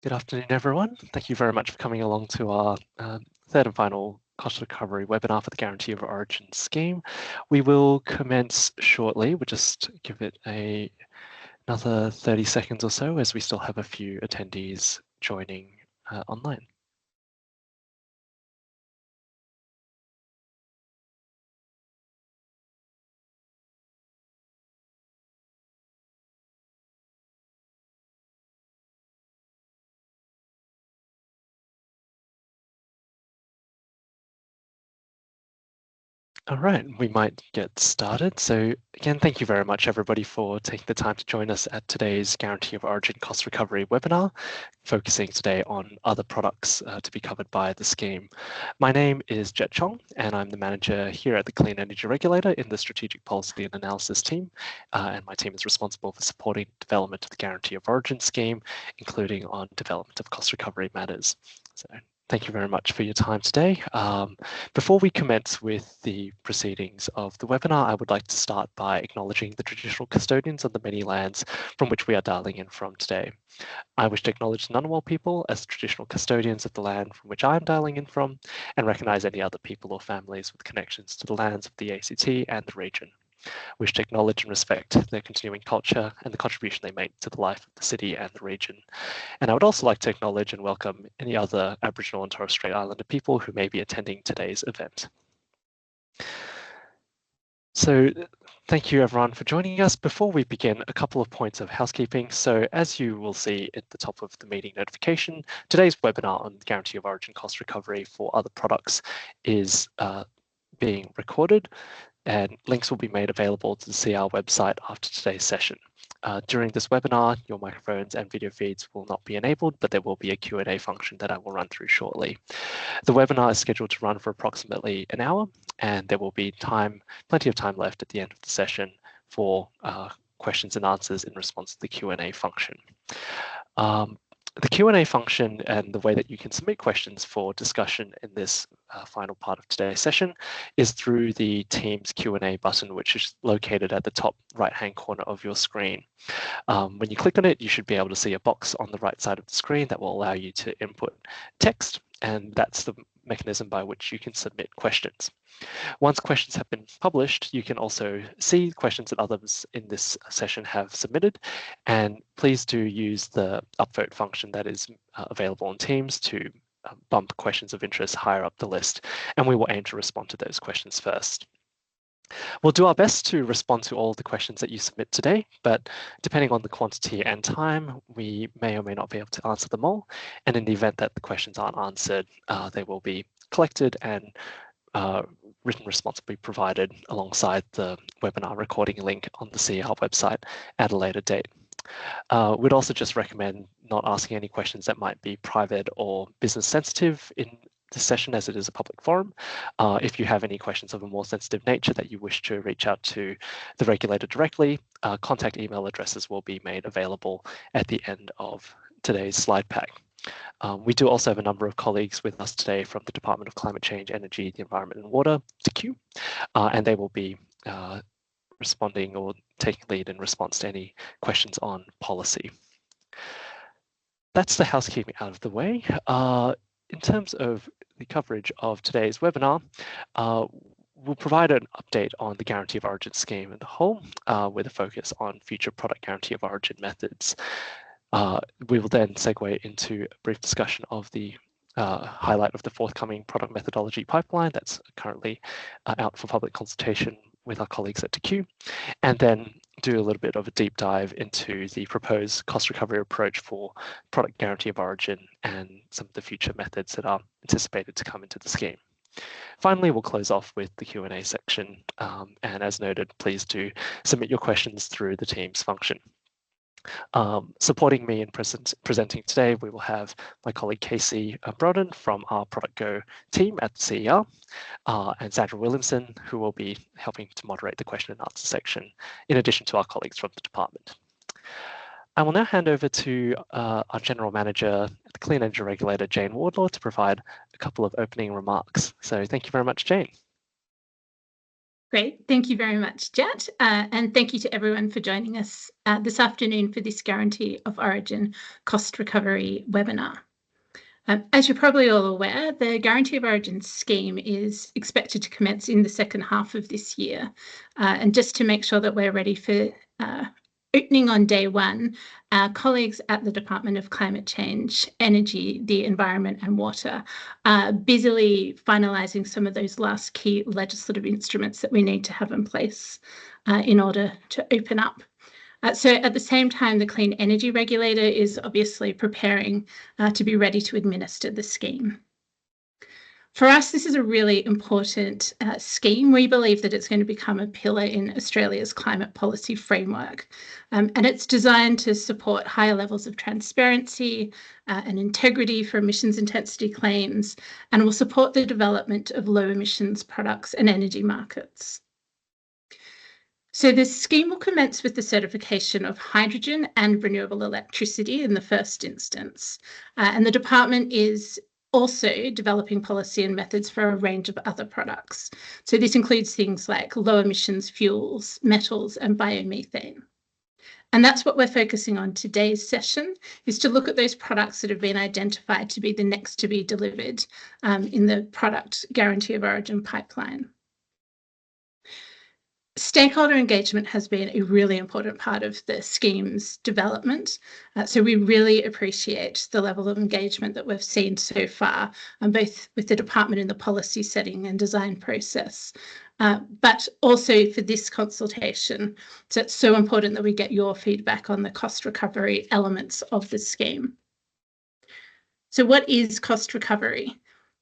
Good afternoon, everyone. Thank you very much for coming along to our third and final cost recovery webinar for the Guarantee of Origin scheme. We will commence shortly. We'll just give it another 30 seconds or so as we still have a few attendees joining online. All right, we might get started. So again, thank you very much, everybody, for taking the time to join us at today's Guarantee of Origin Cost Recovery webinar, focusing today on other products to be covered by the scheme. My name is Jet Chong, and I'm the manager here at the Clean Energy Regulator in the Strategic Policy and Analysis team. And my team is responsible for supporting development of the Guarantee of Origin scheme, including on development of cost recovery matters. So thank you very much for your time today. Before we commence with the proceedings of the webinar, I would like to start by acknowledging the traditional custodians of the many lands from which we are dialing in from today. I wish to acknowledge the Ngunnawal people as traditional custodians of the land from which I am dialing in from, and recognise any other people or families with connections to the lands of the ACT and the region. Wish to acknowledge and respect their continuing culture and the contribution they make to the life of the city and the region. And I would also like to acknowledge and welcome any other Aboriginal and Torres Strait Islander people who may be attending today's event. So thank you everyone for joining us. Before we begin, a couple of points of housekeeping. So as you will see at the top of the meeting notification, today's webinar on the Guarantee of Origin cost recovery for other products is being recorded, and links will be made available to the CR website after today's session. During this webinar, your microphones and video feeds will not be enabled, but there will be a Q&A function that I will run through shortly. The webinar is scheduled to run for approximately an hour, and there will be plenty of time left at the end of the session for questions and answers in response to the Q&A function. The Q&A function and the way that you can submit questions for discussion in this final part of today's session is through the Teams Q&A button, which is located at the top right-hand corner of your screen. When you click on it, you should be able to see a box on the right side of the screen that will allow you to input text, and that's the mechanism by which you can submit questions. Once questions have been published, you can also see questions that others in this session have submitted, and please do use the upvote function that is available on Teams to bump questions of interest higher up the list, and we will aim to respond to those questions first. We'll do our best to respond to all the questions that you submit today, but depending on the quantity and time, we may or may not be able to answer them all. And in the event that the questions aren't answered, they will be collected and written response will be provided alongside the webinar recording link on the CR website at a later date. We'd also just recommend not asking any questions that might be private or business sensitive in this session, as it is a public forum. If you have any questions of a more sensitive nature that you wish to reach out to the regulator directly, contact email addresses will be made available at the end of today's slide pack. We do also have a number of colleagues with us today from the Department of Climate Change, Energy, the Environment and Water, DECU, and they will be responding or taking lead in response to any questions on policy. That's the housekeeping out of the way. In terms of the coverage of today's webinar, we'll provide an update on the Guarantee of Origin scheme as a whole, with a focus on future product Guarantee of Origin methods. We will then segue into a brief discussion of the highlight of the forthcoming product methodology pipeline that's currently out for public consultation with our colleagues at DECU, and then do a little bit of a deep dive into the proposed cost recovery approach for product Guarantee of Origin and some of the future methods that are anticipated to come into the scheme. Finally, we'll close off with the Q&A section, and as noted, please do submit your questions through the Teams function. Supporting me in presenting today, we will have my colleague Casey Broden from our Product Go team at the CER, and Sandra Williamson, who will be helping to moderate the question and answer section, in addition to our colleagues from the department. I will now hand over to our General Manager at the Clean Energy Regulator, Jane Wardlaw, to provide a couple of opening remarks. So thank you very much, Jane. Great. Thank you very much, Jet. And thank you to everyone for joining us this afternoon for this Guarantee of Origin Cost Recovery webinar. As you're probably all aware, the Guarantee of Origin scheme is expected to commence in the second half of this year. And just to make sure that we're ready for opening on day one, our colleagues at the Department of Climate Change, Energy, the Environment and Water are busily finalising some of those last key legislative instruments that we need to have in place in order to open up. So at the same time, the Clean Energy Regulator is obviously preparing to be ready to administer the scheme. For us, this is a really important scheme. We believe that it's going to become a pillar in Australia's climate policy framework. And it's designed to support higher levels of transparency and integrity for emissions intensity claims, and will support the development of low emissions products and energy markets. So this scheme will commence with the certification of hydrogen and renewable electricity in the first instance. And the department is also developing policy and methods for a range of other products. So this includes things like low emissions fuels, metals, and biomethane. And that's what we're focusing on today's session, is to look at those products that have been identified to be the next to be delivered in the product Guarantee of Origin pipeline. Stakeholder engagement has been a really important part of the scheme's development. So we really appreciate the level of engagement that we've seen so far, both with the department in the policy setting and design process, but also for this consultation. So it's so important that we get your feedback on the cost recovery elements of the scheme. So what is cost recovery?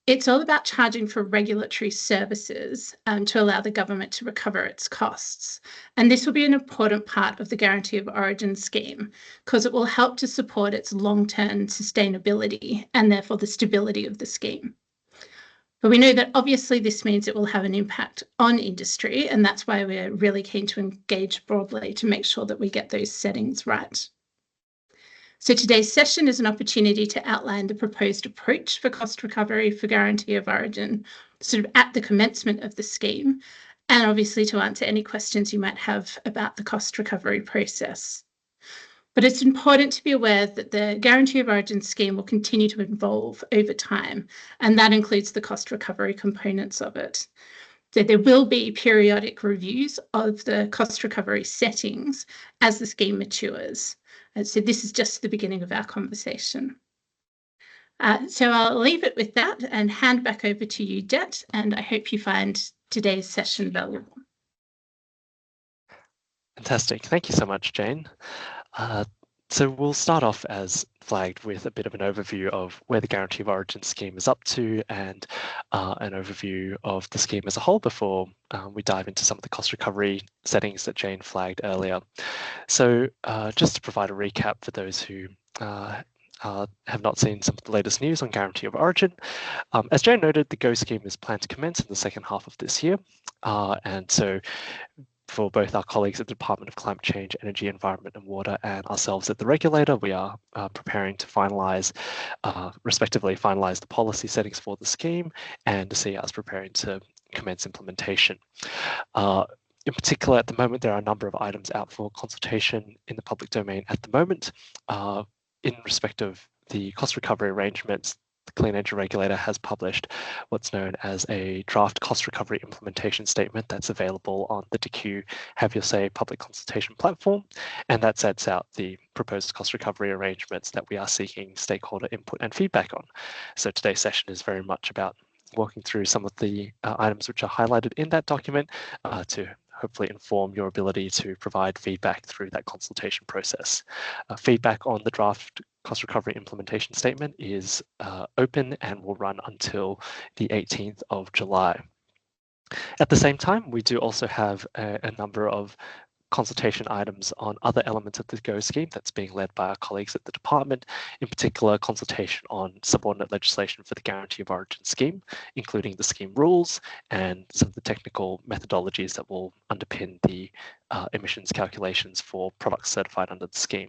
It's all about charging for regulatory services to allow the government to recover its costs. And this will be an important part of the Guarantee of Origin scheme because it will help to support its long-term sustainability and therefore the stability of the scheme. But we know that obviously this means it will have an impact on industry, and that's why we're really keen to engage broadly to make sure that we get those settings right. So today's session is an opportunity to outline the proposed approach for cost recovery for Guarantee of Origin, sort of at the commencement of the scheme, and obviously to answer any questions you might have about the cost recovery process. But it's important to be aware that the Guarantee of Origin scheme will continue to evolve over time, and that includes the cost recovery components of it. So there will be periodic reviews of the cost recovery settings as the scheme matures. So this is just the beginning of our conversation. So I'll leave it with that and hand back over to you, Jet, and I hope you find today's session valuable. Fantastic. Thank you so much, Jane. So we'll start off as flagged with a bit of an overview of where the Guarantee of Origin scheme is up to and an overview of the scheme as a whole before we dive into some of the cost recovery settings that Jane flagged earlier. So just to provide a recap for those who have not seen some of the latest news on Guarantee of Origin. As Jane noted, the GO scheme is planned to commence in the second half of this year. And so for both our colleagues at the Department of Climate Change, Energy, Environment and Water and ourselves at the regulator, we are preparing to finalise, respectively finalise the policy settings for the scheme and to see us preparing to commence implementation. In particular, at the moment, there are a number of items out for consultation in the public domain at the moment. In respect of the cost recovery arrangements, the Clean Energy Regulator has published what's known as a draft cost recovery implementation statement that's available on the DECU Have Your Say public consultation platform, and that sets out the proposed cost recovery arrangements that we are seeking stakeholder input and feedback on. So today's session is very much about walking through some of the items which are highlighted in that document to hopefully inform your ability to provide feedback through that consultation process. Feedback on the draft cost recovery implementation statement is open and will run until the 18th of July. At the same time, we do also have a number of consultation items on other elements of the GO scheme that's being led by our colleagues at the department, in particular consultation on subordinate legislation for the Guarantee of Origin scheme, including the scheme rules and some of the technical methodologies that will underpin the emissions calculations for products certified under the scheme.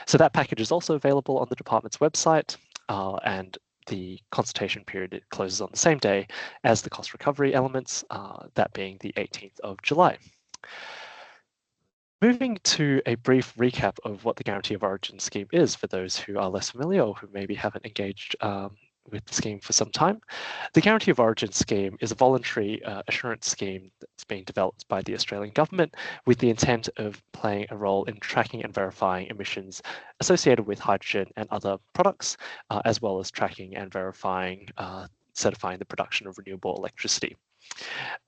So that package is also available on the department's website, and the consultation period closes on the same day as the cost recovery elements, that being the 18th of July. Moving to a brief recap of what the Guarantee of Origin scheme is for those who are less familiar or who maybe haven't engaged with the scheme for some time. The Guarantee of Origin scheme is a voluntary assurance scheme that's being developed by the Australian government with the intent of playing a role in tracking and verifying emissions associated with hydrogen and other products, as well as tracking and verifying, certifying the production of renewable electricity.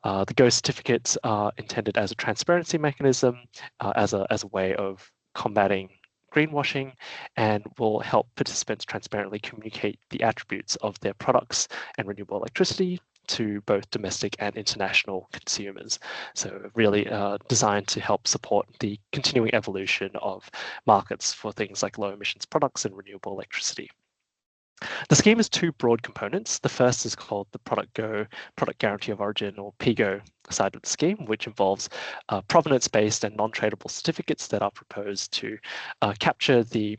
The GO certificates are intended as a transparency mechanism, as a way of combating greenwashing, and will help participants transparently communicate the attributes of their products and renewable electricity to both domestic and international consumers. So really designed to help support the continuing evolution of markets for things like low emissions products and renewable electricity. The scheme has two broad components. The first is called the Product Guarantee of Origin, or PGO side of the scheme, which involves provenance-based and non-tradable certificates that are proposed to capture the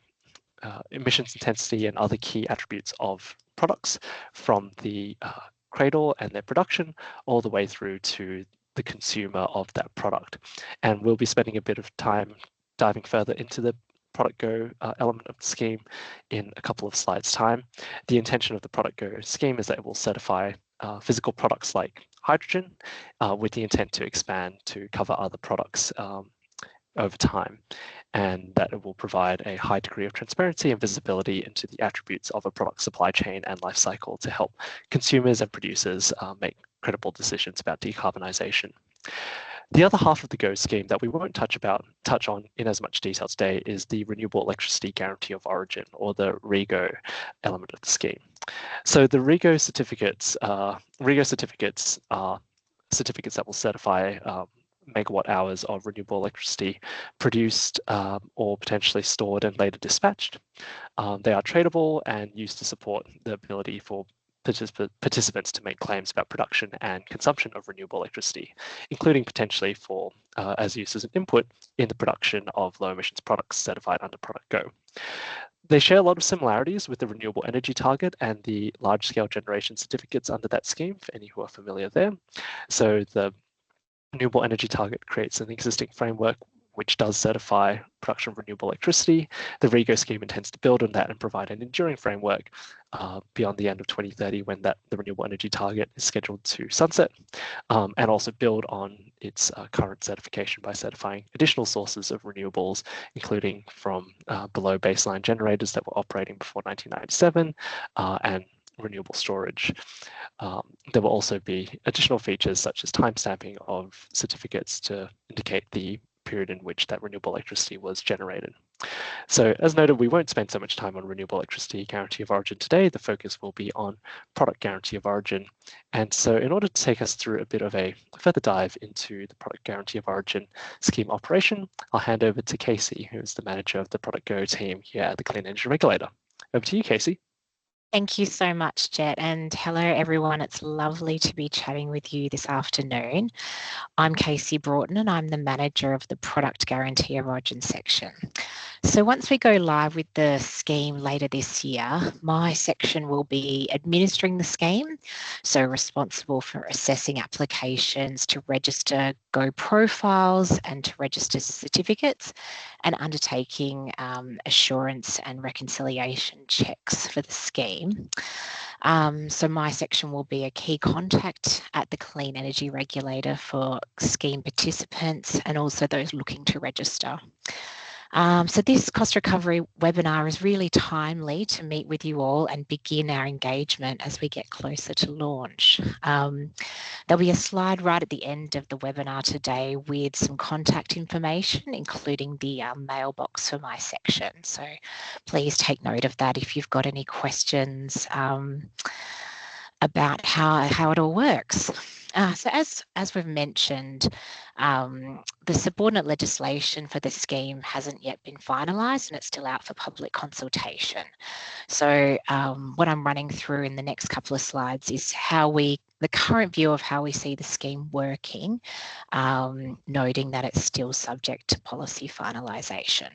emissions intensity and other key attributes of products from the cradle and their production all the way through to the consumer of that product. And we'll be spending a bit of time diving further into the Product Go element of the scheme in a couple of slides' time. The intention of the Product Go scheme is that it will certify physical products like hydrogen with the intent to expand to cover other products over time, and that it will provide a high degree of transparency and visibility into the attributes of a product supply chain and life cycle to help consumers and producers make credible decisions about decarbonisation. The other half of the GO scheme that we won't touch on in as much detail today is the Renewable Electricity Guarantee of Origin, or the REGO element of the scheme. So the REGO certificates are certificates that will certify megawatt hours of renewable electricity produced or potentially stored and later dispatched. They are tradable and used to support the ability for participants to make claims about production and consumption of renewable electricity, including potentially for as used as an input in the production of low emissions products certified under Product Go. They share a lot of similarities with the renewable energy target and the large scale generation certificates under that scheme, for any who are familiar there. So the renewable energy target creates an existing framework which does certify production of renewable electricity. The REGO scheme intends to build on that and provide an enduring framework beyond the end of 2030, when the renewable energy target is scheduled to sunset, and also build on its current certification by certifying additional sources of renewables, including from below baseline generators that were operating before 1997 and renewable storage. There will also be additional features such as timestamping of certificates to indicate the period in which that renewable electricity was generated. So as noted, we won't spend so much time on Renewable Electricity Guarantee of Origin today. The focus will be on Product Guarantee of Origin. And so in order to take us through a bit of a further dive into the Product Guarantee of Origin scheme operation, I'll hand over to Casey, who is the manager of the Product Go team here at the Clean Energy Regulator. Over to you, Casey. Thank you so much, Jet, and hello everyone. It's lovely to be chatting with you this afternoon. I'm Casey Broughton and I'm the manager of the Product Guarantee of Origin section. So once we go live with the scheme later this year, my section will be administering the scheme, so responsible for assessing applications to register Go profiles and to register certificates, and undertaking assurance and reconciliation checks for the scheme. So my section will be a key contact at the Clean Energy Regulator for scheme participants and also those looking to register. So this cost recovery webinar is really timely to meet with you all and begin our engagement as we get closer to launch. There'll be a slide right at the end of the webinar today with some contact information, including the mailbox for my section. So please take note of that if you've got any questions about how it all works. So as we've mentioned, the subordinate legislation for the scheme hasn't yet been finalised and it's still out for public consultation. So what I'm running through in the next couple of slides is the current view of how we see the scheme working, noting that it's still subject to policy finalisation.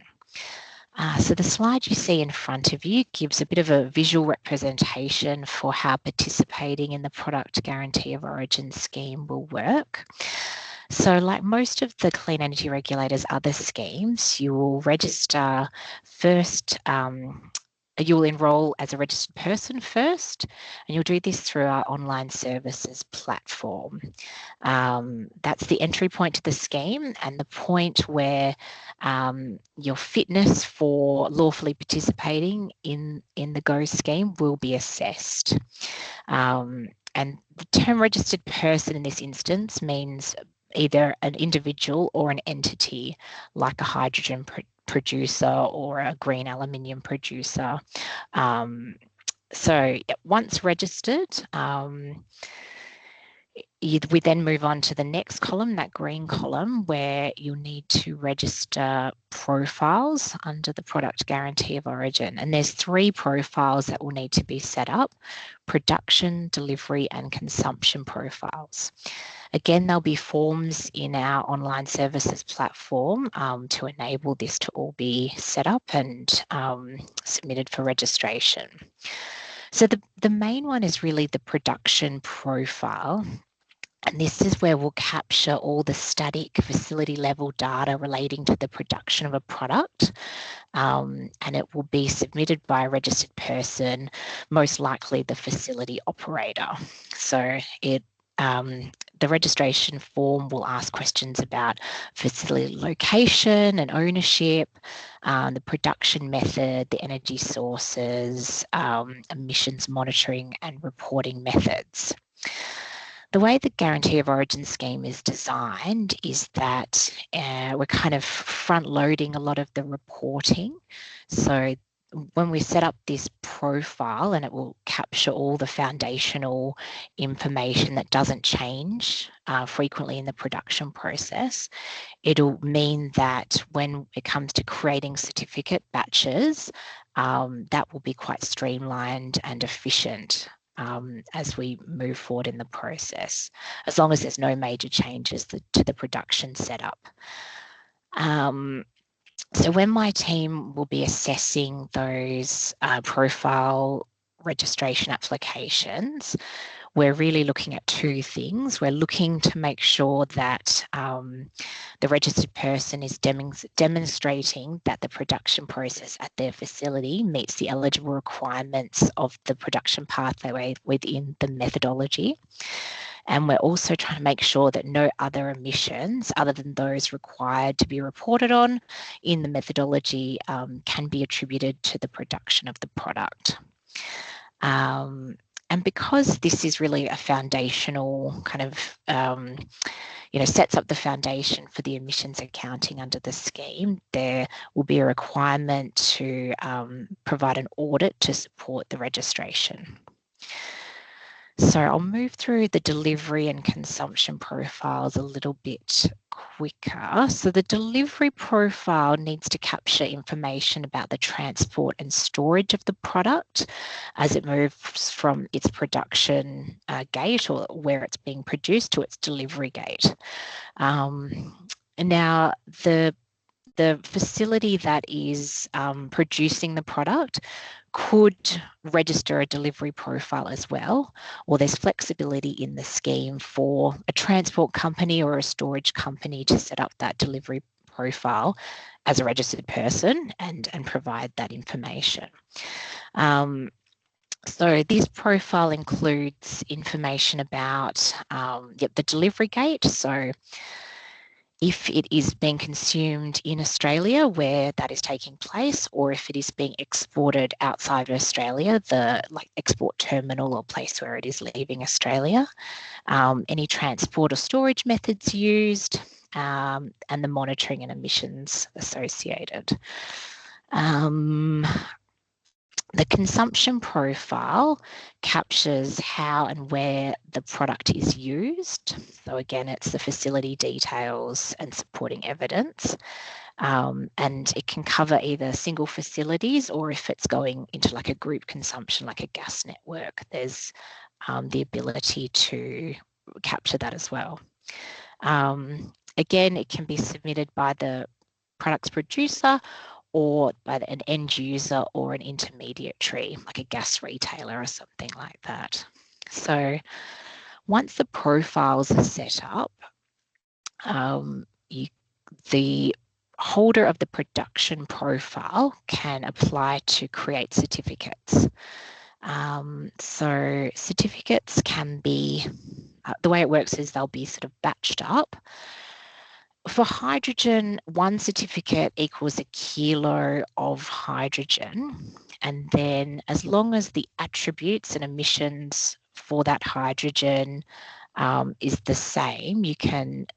So the slide you see in front of you gives a bit of a visual representation for how participating in the Product Guarantee of Origin scheme will work. So like most of the Clean Energy Regulator's other schemes, you will register first, you'll enrol as a registered person first, and you'll do this through our online services platform. That's the entry point to the scheme and the point where your fitness for lawfully participating in the GO scheme will be assessed. And the term registered person in this instance means either an individual or an entity, like a hydrogen producer or a green aluminium producer. So once registered, we then move on to the next column, that green column, where you'll need to register profiles under the Product Guarantee of Origin. And there's 3 profiles that will need to be set up: production, delivery, and consumption profiles. Again, there'll be forms in our online services platform to enable this to all be set up and submitted for registration. So the main one is really the production profile. And this is where we'll capture all the static facility level data relating to the production of a product. And it will be submitted by a registered person, most likely the facility operator. So the registration form will ask questions about facility location and ownership, the production method, the energy sources, emissions monitoring and reporting methods. The way the Guarantee of Origin scheme is designed is that we're kind of front loading a lot of the reporting. So when we set up this profile, and it will capture all the foundational information that doesn't change frequently in the production process, it'll mean that when it comes to creating certificate batches, that will be quite streamlined and efficient as we move forward in the process, as long as there's no major changes to the production setup. So when my team will be assessing those profile registration applications, we're really looking at 2 things. We're looking to make sure that the registered person is demonstrating that the production process at their facility meets the eligible requirements of the production pathway within the methodology. And we're also trying to make sure that no other emissions other than those required to be reported on in the methodology can be attributed to the production of the product. And because this is really a foundational kind of, sets up the foundation for the emissions accounting under the scheme, there will be a requirement to provide an audit to support the registration. So I'll move through the delivery and consumption profiles a little bit quicker. So the delivery profile needs to capture information about the transport and storage of the product as it moves from its production gate, or where it's being produced, to its delivery gate. And now the facility that is producing the product could register a delivery profile as well, or there's flexibility in the scheme for a transport company or a storage company to set up that delivery profile as a registered person and provide that information. So this profile includes information about the delivery gate. So if it is being consumed in Australia where that is taking place, or if it is being exported outside of Australia, the export terminal or place where it is leaving Australia, any transport or storage methods used, and the monitoring and emissions associated. The consumption profile captures how and where the product is used. So again, it's the facility details and supporting evidence. And it can cover either single facilities, or if it's going into like a group consumption, like a gas network, there's the ability to capture that as well. Again, it can be submitted by the product's producer or by an end user or an intermediary, like a gas retailer or something like that. So once the profiles are set up, the holder of the production profile can apply to create certificates. So certificates can be, the way it works is they'll be sort of batched up. For hydrogen, 1 certificate equals a kilo of hydrogen. And then as long as the attributes and emissions for that hydrogen is the same, you can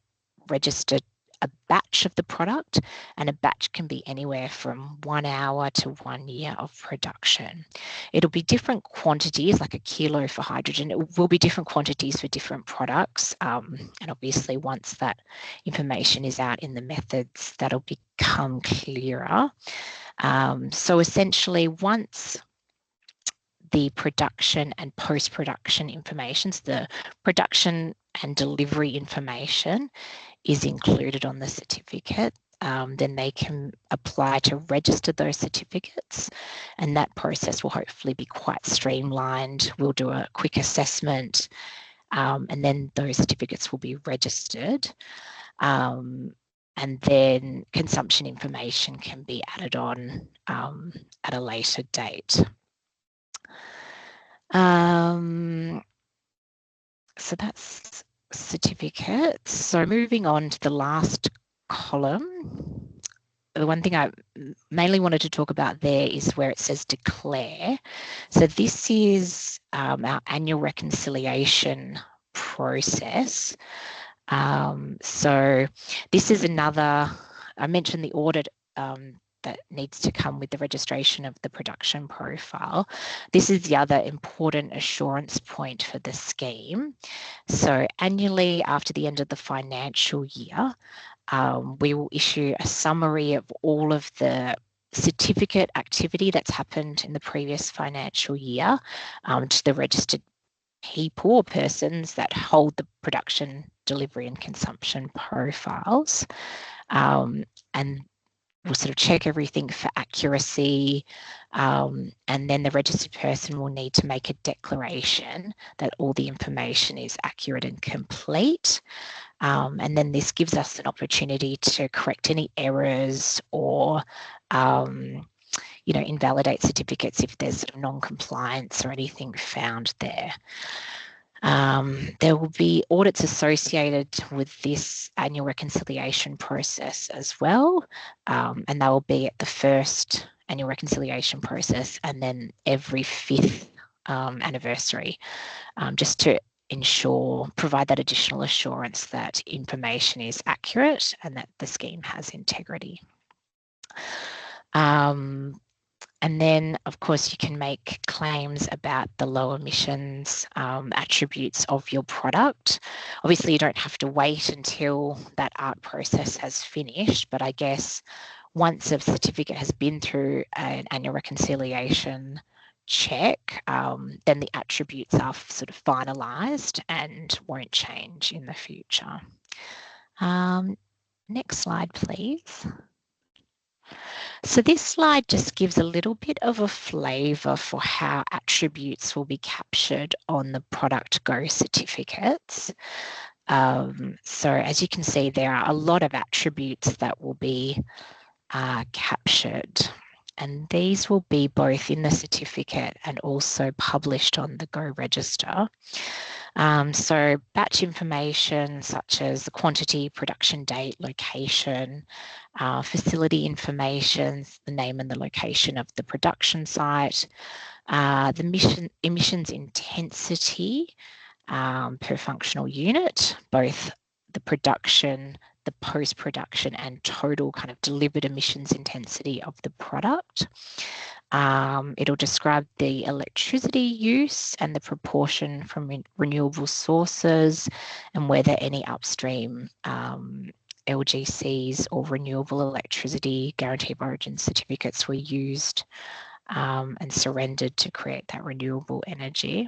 register a batch of the product, and a batch can be anywhere from 1 hour to 1 year of production. It'll be different quantities, like a kilo for hydrogen. It will be different quantities for different products. And obviously once that information is out in the methods, that'll become clearer. So essentially once the production and post-production information, so the production and delivery information is included on the certificate, then they can apply to register those certificates, and that process will hopefully be quite streamlined. We'll do a quick assessment, and then those certificates will be registered, and then consumption information can be added on at a later date. So that's certificates. So moving on to the last column, the one thing I mainly wanted to talk about there is where it says declare. So this is our annual reconciliation process. So this is another, I mentioned the audit that needs to come with the registration of the production profile. This is the other important assurance point for the scheme. So annually after the end of the financial year, we will issue a summary of all of the certificate activity that's happened in the previous financial year to the registered people or persons that hold the production, delivery and consumption profiles. And we'll sort of check everything for accuracy, and then the registered person will need to make a declaration that all the information is accurate and complete. And then this gives us an opportunity to correct any errors or invalidate certificates if there's sort of non-compliance or anything found there. There will be audits associated with this annual reconciliation process as well, and they will be at the first annual reconciliation process and then every 5th anniversary, just to provide that additional assurance that information is accurate and that the scheme has integrity. And then, of course, you can make claims about the low emissions attributes of your product. Obviously, you don't have to wait until that ARC process has finished, but I guess once a certificate has been through an annual reconciliation check, then the attributes are sort of finalised and won't change in the future. Next slide, please. So this slide just gives a little bit of a flavour for how attributes will be captured on the Product Go certificates. So as you can see, there are a lot of attributes that will be captured, and these will be both in the certificate and also published on the Go register. So batch information such as the quantity, production date, location, facility information, the name and the location of the production site, the emissions intensity per functional unit, both the production, the post-production and total kind of delivered emissions intensity of the product. It'll describe the electricity use and the proportion from renewable sources and whether any upstream LGCs or renewable electricity guarantee of origin certificates were used and surrendered to create that renewable energy.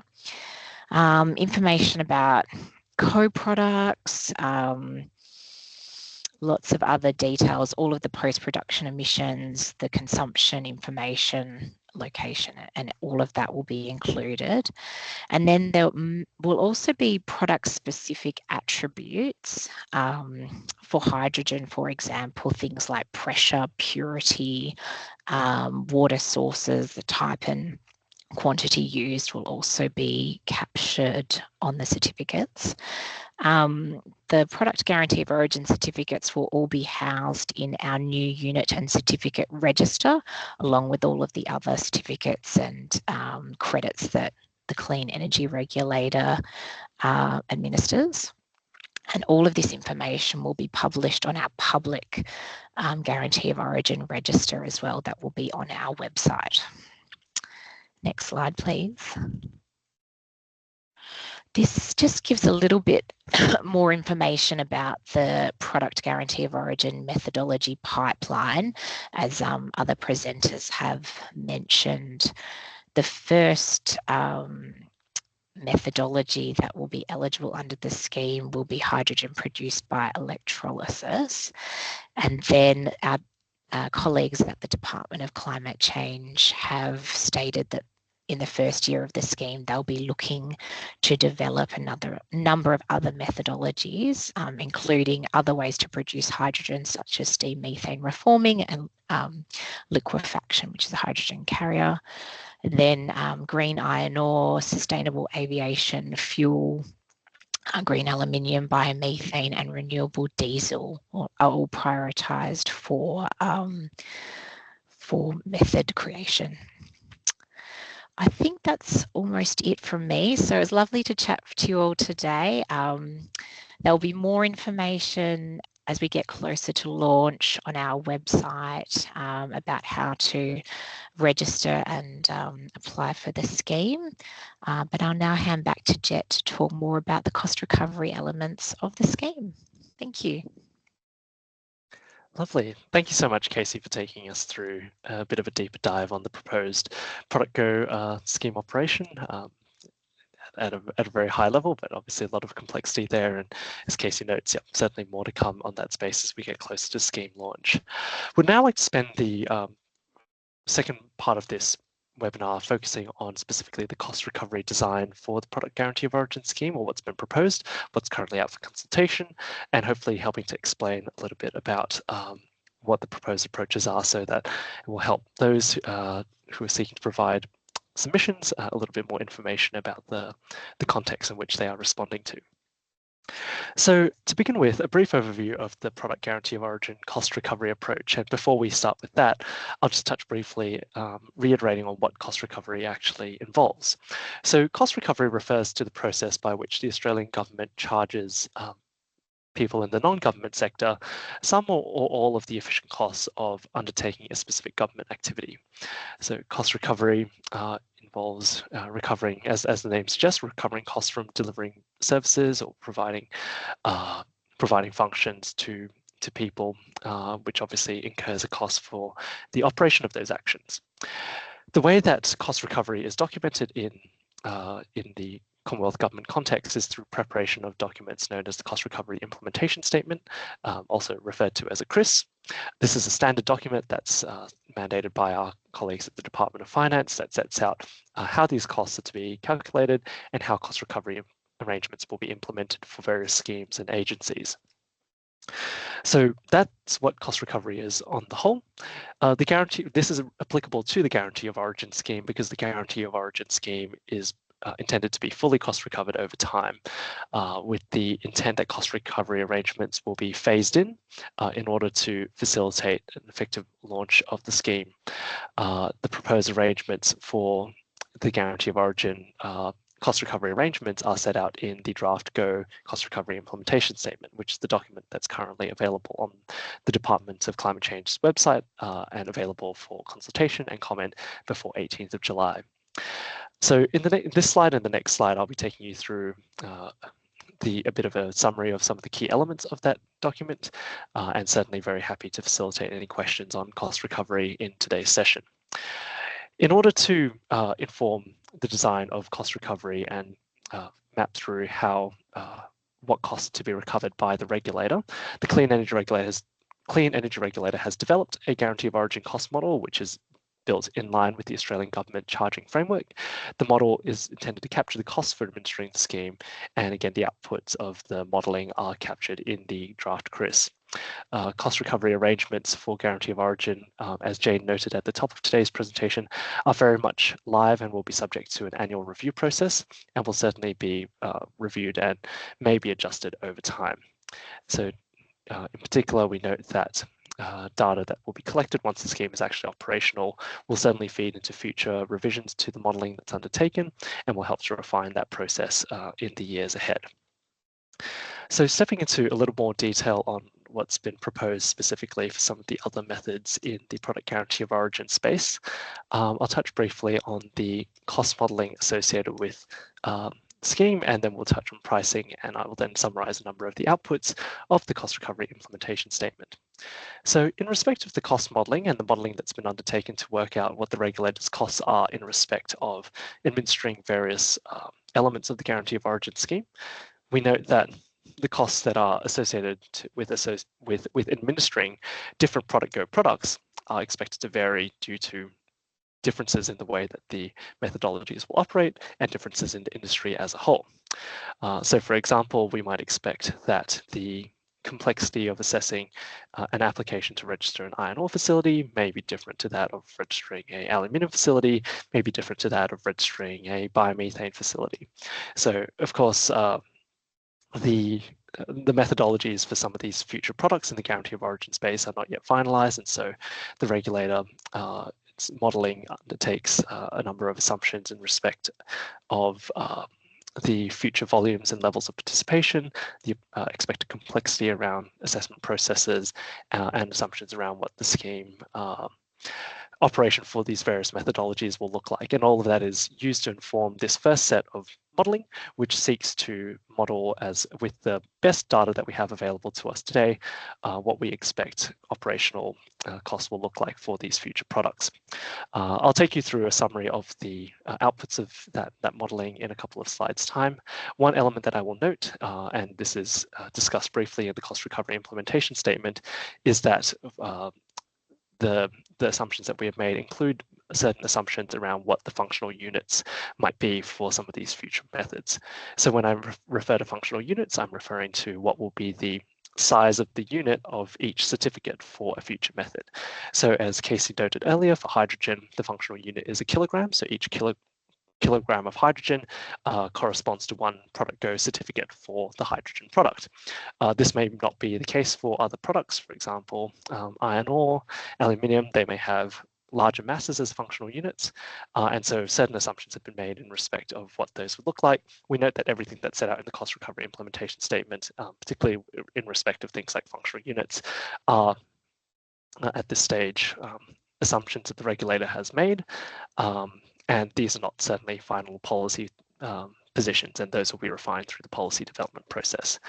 Information about co-products, lots of other details, all of the post-production emissions, the consumption information, location, and all of that will be included. And then there will also be product-specific attributes for hydrogen, for example, things like pressure, purity, water sources, the type and quantity used will also be captured on the certificates. The product guarantee of origin certificates will all be housed in our new unit and certificate register, along with all of the other certificates and credits that the Clean Energy Regulator administers. And all of this information will be published on our public guarantee of origin register as well. That will be on our website. Next slide, please. This just gives a little bit more information about the product guarantee of origin methodology pipeline. As other presenters have mentioned, the first methodology that will be eligible under the scheme will be hydrogen produced by electrolysis. And then our colleagues at the Department of Climate Change have stated that in the first year of the scheme, they'll be looking to develop another number of other methodologies, including other ways to produce hydrogen, such as steam methane reforming and liquefaction, which is a hydrogen carrier. Then green iron ore, sustainable aviation fuel, green aluminium, biomethane, and renewable diesel are all prioritised for method creation. I think that's almost it from me. So it's lovely to chat to you all today. There'll be more information as we get closer to launch on our website about how to register and apply for the scheme. But I'll now hand back to Jet to talk more about the cost recovery elements of the scheme. Thank you. Lovely. Thank you so much, Casey, for taking us through a bit of a deeper dive on the proposed Product Go scheme operation at a very high level, but obviously a lot of complexity there. And as Casey notes, yeah, certainly more to come on that space as we get closer to scheme launch. We'd now like to spend the second part of this webinar focusing on specifically the cost recovery design for the Product Guarantee of Origin scheme, or what's been proposed, what's currently out for consultation, and hopefully helping to explain a little bit about what the proposed approaches are, so that it will help those who are seeking to provide submissions a little bit more information about the context in which they are responding to. So to begin with, a brief overview of the Product Guarantee of Origin cost recovery approach. And before we start with that, I'll just touch briefly, reiterating on what cost recovery actually involves. So cost recovery refers to the process by which the Australian government charges people in the non-government sector some or all of the efficient costs of undertaking a specific government activity. So cost recovery involves recovering, as the name suggests, recovering costs from delivering services or providing functions to people, which obviously incurs a cost for the operation of those actions. The way that cost recovery is documented in the Commonwealth Government context is through preparation of documents known as the Cost Recovery Implementation Statement, also referred to as a CRIS. This is a standard document that's mandated by our colleagues at the Department of Finance that sets out how these costs are to be calculated and how cost recovery arrangements will be implemented for various schemes and agencies. So that's what cost recovery is on the whole. The guarantee, this is applicable to the Guarantee of Origin scheme because the Guarantee of Origin scheme is intended to be fully cost recovered over time, with the intent that cost recovery arrangements will be phased in order to facilitate an effective launch of the scheme. The proposed arrangements for the Guarantee of Origin cost recovery arrangements are set out in the draft Go Cost Recovery Implementation Statement, which is the document that's currently available on the Department of Climate Change's website and available for consultation and comment before 18th of July. So in this slide and the next slide, I'll be taking you through a bit of a summary of some of the key elements of that document, and certainly very happy to facilitate any questions on cost recovery in today's session. In order to inform the design of cost recovery and map through how what costs to be recovered by the regulator, the Clean Energy Regulator has developed a Guarantee of Origin cost model, which is built in line with the Australian Government charging framework. The model is intended to capture the costs for administering the scheme, and again, the outputs of the modelling are captured in the draft CRIS. Cost recovery arrangements for Guarantee of Origin, as Jane noted at the top of today's presentation, are very much live and will be subject to an annual review process, and will certainly be reviewed and may be adjusted over time. So in particular, we note that data that will be collected once the scheme is actually operational will certainly feed into future revisions to the modelling that's undertaken and will help to refine that process in the years ahead. So stepping into a little more detail on what's been proposed specifically for some of the other methods in the product guarantee of origin space, I'll touch briefly on the cost modelling associated with scheme, and then we'll touch on pricing, and I will then summarize a number of the outputs of the cost recovery implementation statement. So in respect of the cost modelling and the modelling that's been undertaken to work out what the regulator's costs are in respect of administering various elements of the Guarantee of Origin scheme, we note that the costs that are associated with administering different Product Go products are expected to vary due to differences in the way that the methodologies will operate and differences in the industry as a whole. So for example, we might expect that the complexity of assessing an application to register an iron ore facility may be different to that of registering an aluminium facility, may be different to that of registering a biomethane facility. So of course, the methodologies for some of these future products in the Guarantee of Origin space are not yet finalized, and so the regulator modelling undertakes a number of assumptions in respect of the future volumes and levels of participation, the expected complexity around assessment processes, and assumptions around what the scheme operation for these various methodologies will look like. And all of that is used to inform this first set of modelling, which seeks to model, as with the best data that we have available to us today, what we expect operational costs will look like for these future products. I'll take you through a summary of the outputs of that modelling in a couple of slides' time. One element that I will note, and this is discussed briefly in the cost recovery implementation statement, is that the assumptions that we have made include certain assumptions around what the functional units might be for some of these future methods. So when I refer to functional units, I'm referring to what will be the size of the unit of each certificate for a future method. So as Casey noted earlier, for hydrogen, the functional unit is a kilogram. So each kilogram of hydrogen corresponds to one Product Go certificate for the hydrogen product. This may not be the case for other products. For example, iron ore, aluminium, they may have larger masses as functional units, and so certain assumptions have been made in respect of what those would look like. We note that everything that's set out in the cost recovery implementation statement, particularly in respect of things like functional units, are at this stage assumptions that the regulator has made, and these are not certainly final policy positions, and those will be refined through the policy development process.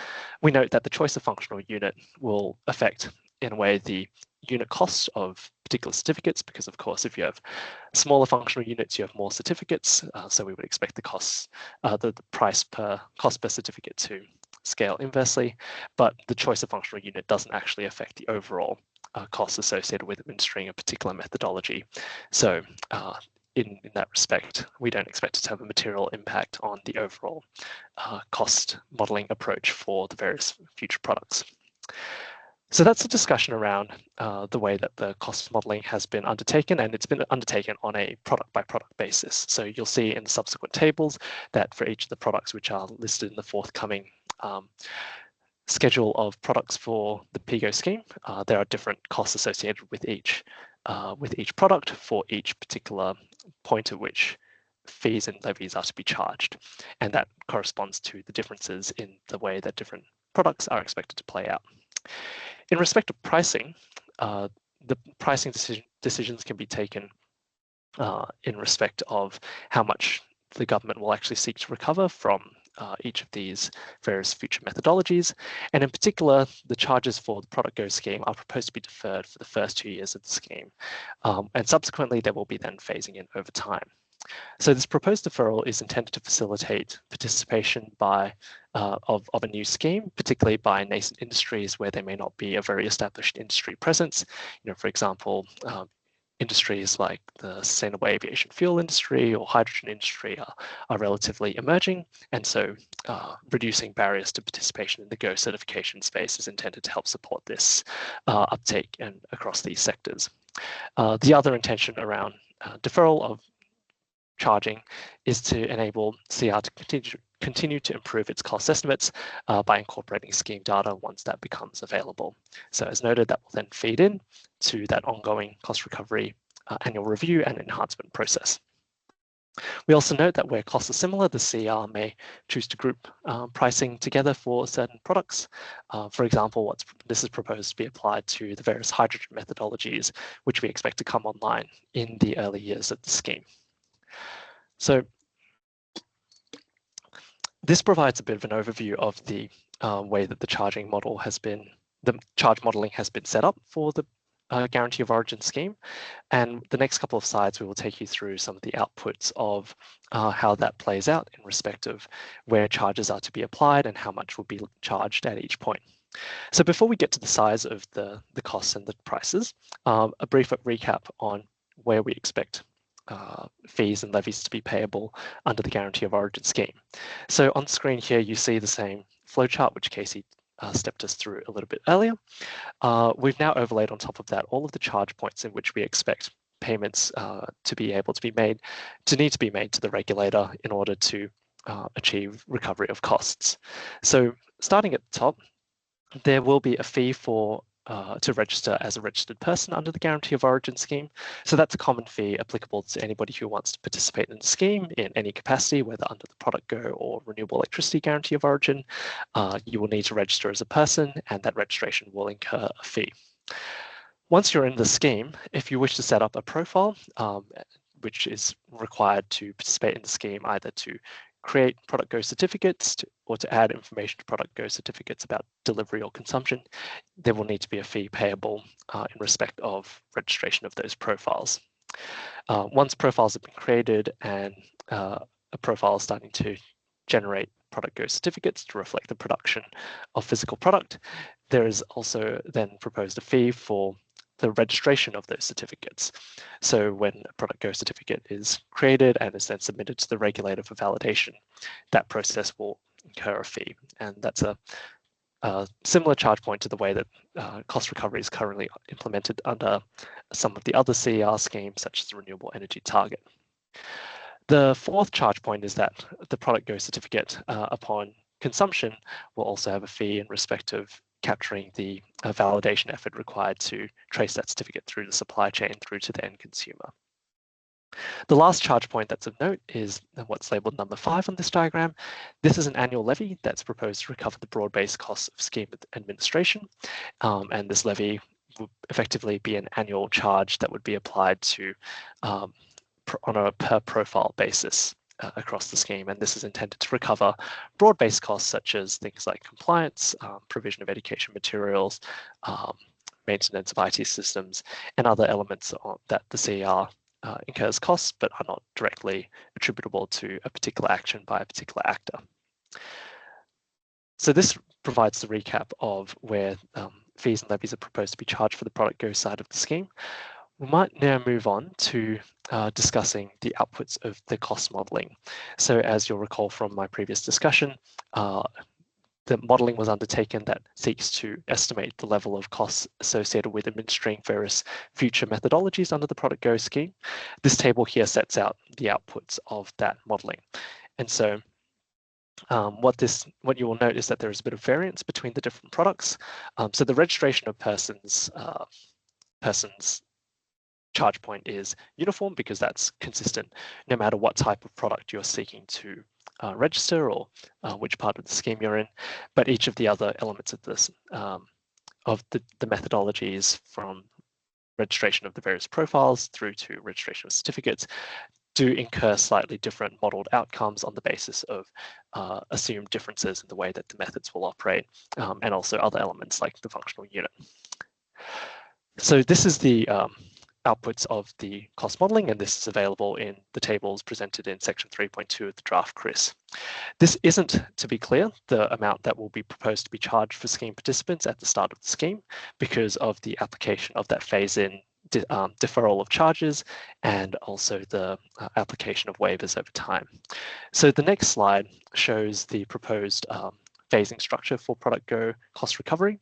We note that the choice of functional unit will affect, in a way, the unit costs of particular certificates, because of course, if you have smaller functional units, you have more certificates. So we would expect the costs, the cost per certificate to scale inversely, but the choice of functional unit doesn't actually affect the overall costs associated with administering a particular methodology. So in that respect, we don't expect it to have a material impact on the overall cost modelling approach for the various future products. So that's a discussion around the way that the cost modelling has been undertaken, and it's been undertaken on a product-by-product basis. So you'll see in the subsequent tables that for each of the products which are listed in the forthcoming schedule of products for the PGO scheme, there are different costs associated with each product for each particular point at which fees and levies are to be charged, and that corresponds to the differences in the way that different products are expected to play out. In respect of pricing, the pricing decisions can be taken in respect of how much the government will actually seek to recover from each of these various future methodologies. And in particular, the charges for the Product Go scheme are proposed to be deferred for the first 2 years of the scheme. And subsequently, there will be then phasing in over time. So this proposed deferral is intended to facilitate participation of a new scheme, particularly by nascent industries where there may not be a very established industry presence. For example, industries like the sustainable aviation fuel industry or hydrogen industry are relatively emerging, and so reducing barriers to participation in the GO certification space is intended to help support this uptake and across these sectors. The other intention around deferral of charging is to enable CR to continue to improve its cost estimates by incorporating scheme data once that becomes available. So as noted, that will then feed in to that ongoing cost recovery annual review and enhancement process. We also note that where costs are similar, the CR may choose to group pricing together for certain products. For example, this is proposed to be applied to the various hydrogen methodologies, which we expect to come online in the early years of the scheme. So this provides a bit of an overview of the way that the charge modeling has been set up for the Guarantee of Origin scheme. And the next couple of slides, we will take you through some of the outputs of how that plays out in respect of where charges are to be applied and how much will be charged at each point. So before we get to the size of the costs and the prices, a brief recap on where we expect fees and levies to be payable under the Guarantee of Origin scheme. So on screen here, you see the same flowchart, which Casey stepped us through a little bit earlier. We've now overlaid on top of that all of the charge points in which we expect payments to need to be made to the regulator in order to achieve recovery of costs. So starting at the top, there will be a fee to register as a registered person under the Guarantee of Origin scheme. So that's a common fee applicable to anybody who wants to participate in the scheme in any capacity, whether under the Product Go or Renewable Electricity Guarantee of Origin. You will need to register as a person, and that registration will incur a fee. Once you're in the scheme, if you wish to set up a profile, which is required to participate in the scheme, either to create Product Go certificates or to add information to Product Go certificates about delivery or consumption, there will need to be a fee payable in respect of registration of those profiles. Once profiles have been created and a profile is starting to generate Product Go certificates to reflect the production of physical product, there is also then proposed a fee for the registration of those certificates. So when a Product Go certificate is created and is then submitted to the regulator for validation, that process will incur a fee. And that's a similar charge point to the way that cost recovery is currently implemented under some of the other CER schemes, such as the Renewable Energy Target. The fourth charge point is that the Product Go certificate upon consumption will also have a fee in respect of capturing the validation effort required to trace that certificate through the supply chain through to the end consumer. The last charge point that's of note is what's labeled number 5 on this diagram. This is an annual levy that's proposed to recover the broad-based costs of scheme administration, and this levy will effectively be an annual charge that would be applied to on a per profile basis across the scheme, and this is intended to recover broad-based costs such as things like compliance, provision of education materials, maintenance of IT systems, and other elements that the CER incurs costs but are not directly attributable to a particular action by a particular actor. So this provides the recap of where fees and levies are proposed to be charged for the Product Go side of the scheme. We might now move on to discussing the outputs of the cost modelling. So as you'll recall from my previous discussion, the modelling was undertaken that seeks to estimate the level of costs associated with administering various future methodologies under the Product Go scheme. This table here sets out the outputs of that modelling. And so what you will note is that there is a bit of variance between the different products. So the registration of persons charge point is uniform because that's consistent no matter what type of product you're seeking to register or which part of the scheme you're in. But each of the other elements of this, of the methodologies from registration of the various profiles through to registration of certificates, do incur slightly different modeled outcomes on the basis of assumed differences in the way that the methods will operate, and also other elements like the functional unit. So this is the outputs of the cost modelling, and this is available in the tables presented in section 3.2 of the draft CRIS. This isn't, to be clear, the amount that will be proposed to be charged for scheme participants at the start of the scheme because of the application of that phase-in deferral of charges and also the application of waivers over time. So the next slide shows the proposed phasing structure for Product Go cost recovery.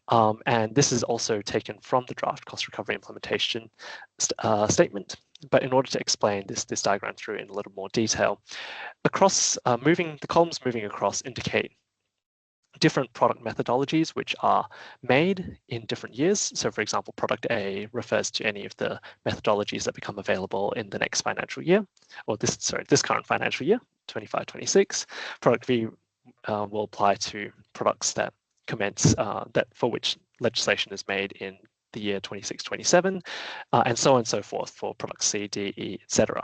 And this is also taken from the draft cost recovery implementation statement. But in order to explain this diagram through in a little more detail, across the columns moving across indicate different product methodologies which are made in different years. So for example, product A refers to any of the methodologies that become available in the next financial year, or this current financial year, 25-26. Product V will apply to products that commence, for which legislation is made in the year 26-27, and so on and so forth for products C, D, E, etc.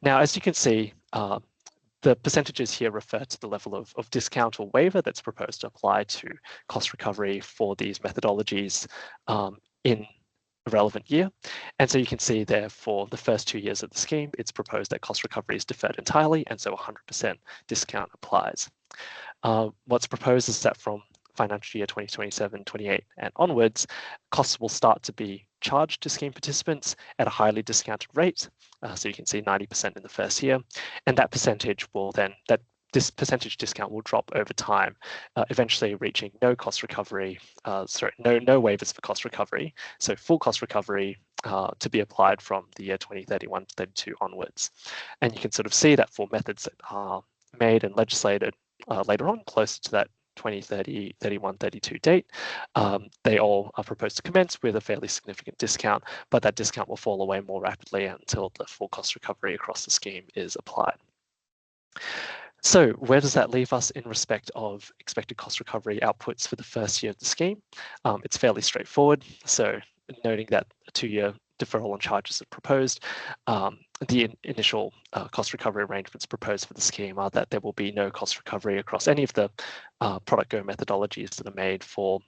Now, as you can see, the percentages here refer to the level of discount or waiver that's proposed to apply to cost recovery for these methodologies in a relevant year. And so you can see there for the first 2 years of the scheme, it's proposed that cost recovery is deferred entirely, and so 100% discount applies. What's proposed is that from financial year 2027-28 and onwards, costs will start to be charged to scheme participants at a highly discounted rate. So you can see 90% in the first year, and that percentage will then, this percentage discount will drop over time, eventually reaching no cost recovery, no waivers for cost recovery. So full cost recovery to be applied from the year 2031-32 onwards. And you can sort of see that for methods that are made and legislated later on, closer to that 2030, 31, 32 date, they all are proposed to commence with a fairly significant discount, but that discount will fall away more rapidly until the full cost recovery across the scheme is applied. So where does that leave us in respect of expected cost recovery outputs for the first year of the scheme? It's fairly straightforward. So noting that a 2-year deferral on charges are proposed, the initial cost recovery arrangements proposed for the scheme are that there will be no cost recovery across any of the Product Go methodologies that are made for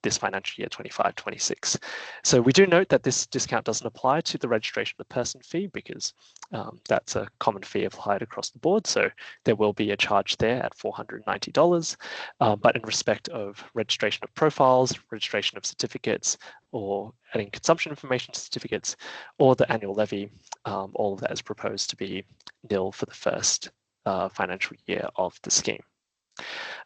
this financial year 25-26. So we do note that this discount doesn't apply to the registration of person fee because that's a common fee applied across the board. So there will be a charge there at $490. But in respect of registration of profiles, registration of certificates, or adding consumption information certificates, or the annual levy, all of that is proposed to be nil for the first financial year of the scheme.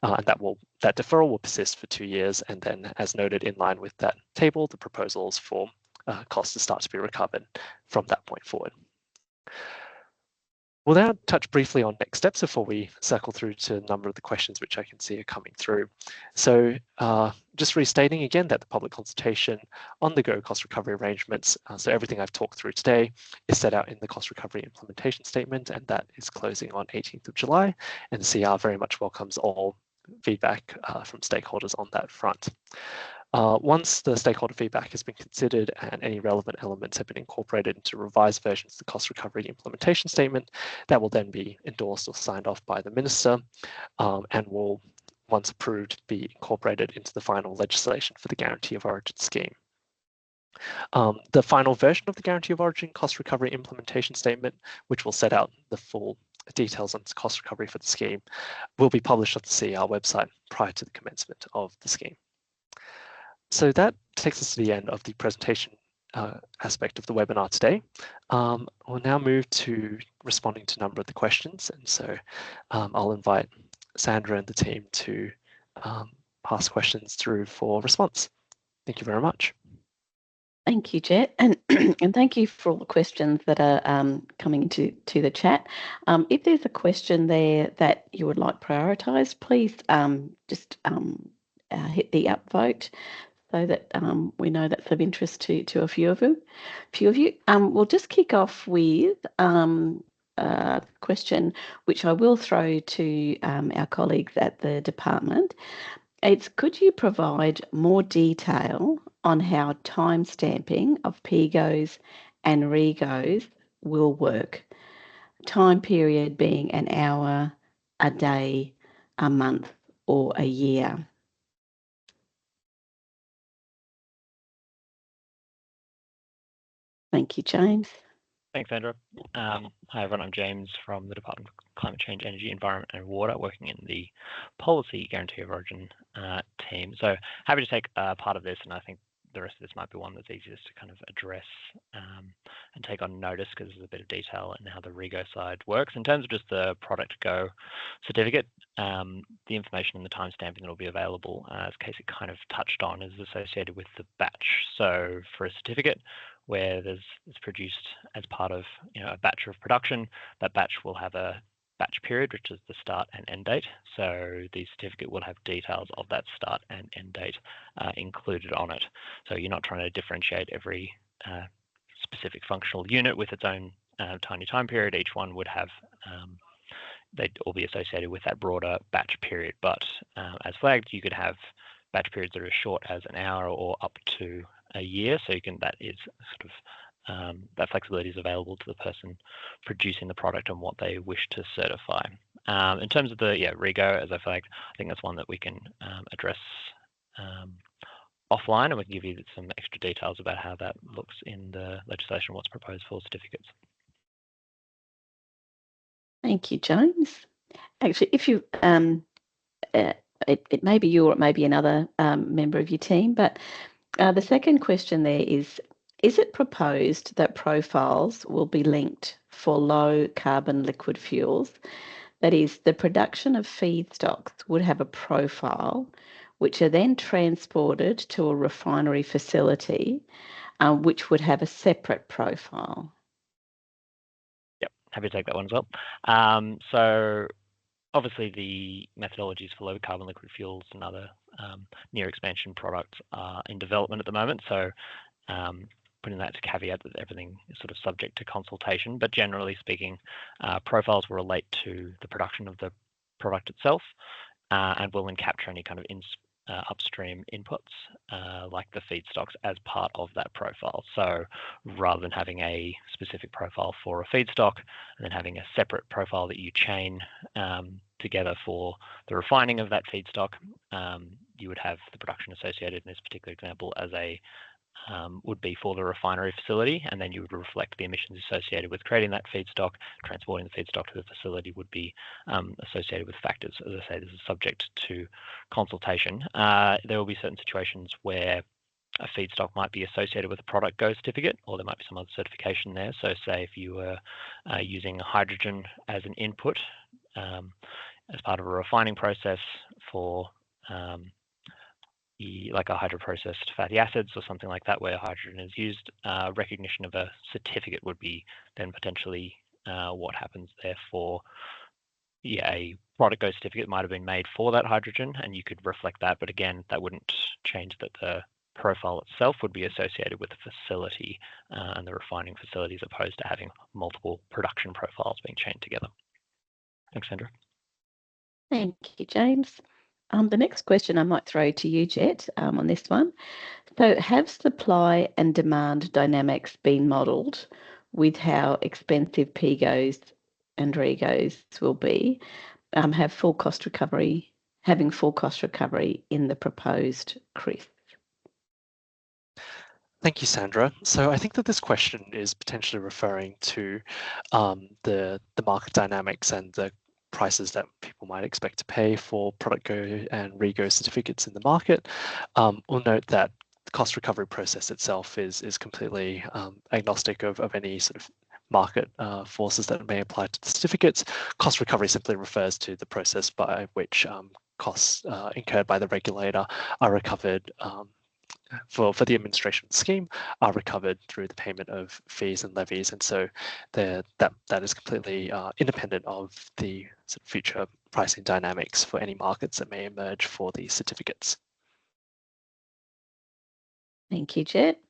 And that deferral will persist for 2 years, and then, as noted in line with that table, the proposals for costs to start to be recovered from that point forward. We'll now touch briefly on next steps before we circle through to a number of the questions which I can see are coming through. So just restating again that the public consultation on the Go cost recovery arrangements, so everything I've talked through today is set out in the cost recovery implementation statement, and that is closing on 18th of July, and CR very much welcomes all feedback from stakeholders on that front. Once the stakeholder feedback has been considered and any relevant elements have been incorporated into revised versions of the cost recovery implementation statement, that will then be endorsed or signed off by the Minister and will, once approved, be incorporated into the final legislation for the Guarantee of Origin scheme. The final version of the Guarantee of Origin cost recovery implementation statement, which will set out the full details on cost recovery for the scheme, will be published on the CER website prior to the commencement of the scheme. So that takes us to the end of the presentation aspect of the webinar today. We'll now move to responding to a number of the questions. And so I'll invite Sandra and the team to pass questions through for response. Thank you very much. Thank you, Jet, and thank you for all the questions that are coming into the chat. If there's a question there that you would like prioritised, please just hit the upvote so that we know that's of interest to a few of you. We'll just kick off with a question which I will throw to our colleagues at the department. It's, could you provide more detail on how time stamping of PGOs and REGOs will work? Time period being an hour, a day, a month, or a year. Thank you, James. Thanks, Sandra. Hi, everyone. I'm James from the Department of Climate Change, Energy, Environment and Water, working in the Policy Guarantee of Origin team. So happy to take part of this, and I think the rest of this might be one that's easiest to kind of address and take on notice, because there's a bit of detail in how the REGO side works. In terms of just the Product Go certificate, the information and the timestamping that will be available, as Casey kind of touched on, is associated with the batch. So for a certificate where it's produced as part of a batch of production, that batch will have a batch period, which is the start and end date. So the certificate will have details of that start and end date included on it. So you're not trying to differentiate every specific functional unit with its own tiny time period. Each one would have they'd all be associated with that broader batch period. But as flagged, you could have batch periods that are as short as an hour or up to a year. So you can, that is sort of that flexibility is available to the person producing the product and what they wish to certify. In terms of the REGO, as I flagged, I think that's one that we can address offline, and we can give you some extra details about how that looks in the legislation, what's proposed for certificates. Thank you, James. Actually, if you, it may be you or it may be another member of your team, but the second question there is it proposed that profiles will be linked for low carbon liquid fuels? That is, the production of feedstocks would have a profile which are then transported to a refinery facility, which would have a separate profile. Yep, happy to take that one as well. So obviously the methodologies for low carbon liquid fuels and other near expansion products are in development at the moment. So putting that to caveat that everything is sort of subject to consultation, but generally speaking, profiles will relate to the production of the product itself and will then capture any kind of upstream inputs like the feedstocks as part of that profile. So rather than having a specific profile for a feedstock and then having a separate profile that you chain together for the refining of that feedstock, you would have the production associated in this particular example as a would be for the refinery facility, and then you would reflect the emissions associated with creating that feedstock. Transporting the feedstock to the facility would be associated with factors. As I say, this is subject to consultation. There will be certain situations where a feedstock might be associated with a Product Go certificate, or there might be some other certification there. So say if you were using hydrogen as an input as part of a refining process for like a hydroprocessed fatty acids or something like that where hydrogen is used, recognition of a certificate would be then potentially what happens there for a Product Go certificate might have been made for that hydrogen, and you could reflect that, but again, that wouldn't change that the profile itself would be associated with the facility and the refining facility, as opposed to having multiple production profiles being chained together. Thanks, Sandra. Thank you, James. The next question I might throw to you, Jet, on this one. So have supply and demand dynamics been modelled with how expensive PGOs and REGOs will be, having full cost recovery in the proposed CRIF? Thank you, Sandra. So I think that this question is potentially referring to the market dynamics and the prices that people might expect to pay for Product Go and REGO certificates in the market. We'll note that the cost recovery process itself is completely agnostic of any sort of market forces that may apply to the certificates. Cost recovery simply refers to the process by which costs incurred by the regulator are recovered for the administration scheme, are recovered through the payment of fees and levies, and so that is completely independent of the sort of future pricing dynamics for any markets that may emerge for these certificates. Thank you, Jet.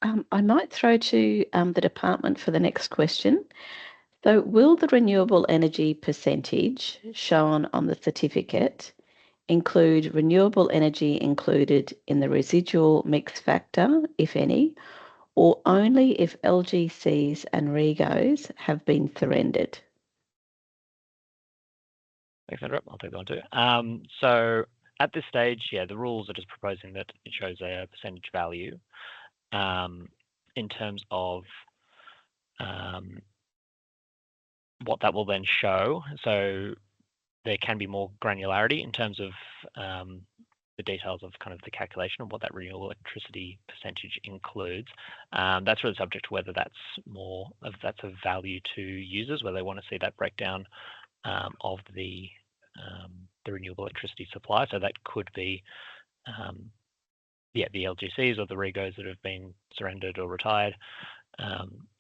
I might throw to the department for the next question. So will the renewable energy percentage shown on the certificate include renewable energy included in the residual mix factor, if any, or only if LGCs and REGOs have been surrendered? Thanks, Sandra. I'll take that one too. So at this stage, the rules are just proposing that it shows a percentage value. In terms of what that will then show. So there can be more granularity in terms of the details of kind of the calculation of what that renewable electricity percentage includes. That's really subject to whether that's of value to users, whether they want to see that breakdown of the renewable electricity supply. So that could be the LGCs or the REGOs that have been surrendered or retired